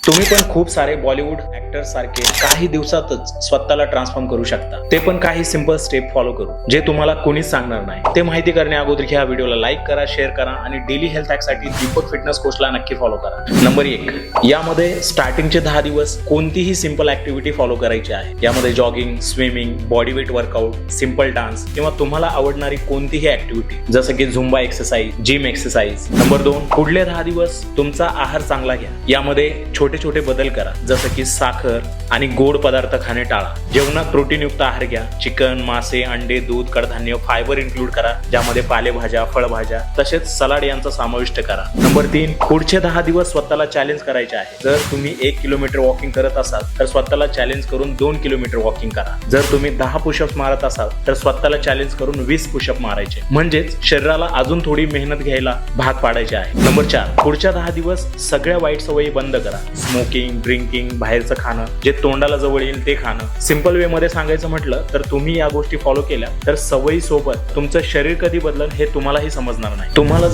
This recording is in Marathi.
तुम्ही पण खूप सारे बॉलिवूड ऍक्टर्स सारखे काही दिवसातच स्वतःला ट्रान्सफॉर्म करू शकता, ते पण काही सिंपल स्टेप फॉलो करू जे तुम्हाला कोणीच सांगणार नाही. ते माहिती करण्या अगोदर ह्या व्हिडिओला लाईक करा, शेअर करा आणि डेली हेल्थ हॅक साठी दीपक फिटनेस कोचला नक्की फॉलो करा. नंबर 1, यामध्ये स्टार्टिंगचे 10 दिवस कोणतीही सिंपल ऍक्टिव्हिटी फॉलो करायची आहे. यामध्ये jogging, swimming, body weight workout, simple dance किंवा तुम्हाला आवडणारी कोणतीही ऍक्टिव्हिटी जसं की Zumba exercise, gym exercise. Number 2, पुढले 10 दिवस तुमचा आहार चांगला घ्या. यामध्ये छोटे छोटे बदल करा, जसं की साखर आणि गोड पदार्थ खाणे टाळा. जेवणात प्रोटीनयुक्त आहार घ्या. चिकन, मासे, अंडे, दूध, कडधान्य, फायबर इन्क्लूड करा, ज्यामध्ये पालेभाज्या, फळभाज्या तसेच सलाड यांचा समाविष्ट करा. नंबर 3, पुढचे 10 दिवस स्वतःला चॅलेंज करायचे आहे. जर तुम्ही 1 किलोमीटर वॉकिंग करत असाल तर स्वतःला चॅलेंज करून 2 किलोमीटर वॉकिंग करा. जर तुम्ही 10 पुशअप्स मारत असाल तर स्वतःला चॅलेंज करून 20 पुशअप मारायचे. म्हणजेच शरीराला अजून थोडी मेहनत घ्यायला भाग पाडायचे आहे. नंबर 4, पुढच्या 10 दिवस सगळ्या वाईट सवयी बंद करा. स्मोकिंग, ड्रिंकिंग, बाहेरचं खाणं, जे तोंडाला जवळ येईल ते खाणं. सिंपल वे मध्ये सांगायचं म्हटलं तर तुम्ही या गोष्टी फॉलो केल्या तर सवयी सोबत तुमचं शरीर कधी बदलेल हे तुम्हालाही समजणार नाही. तुम्हाला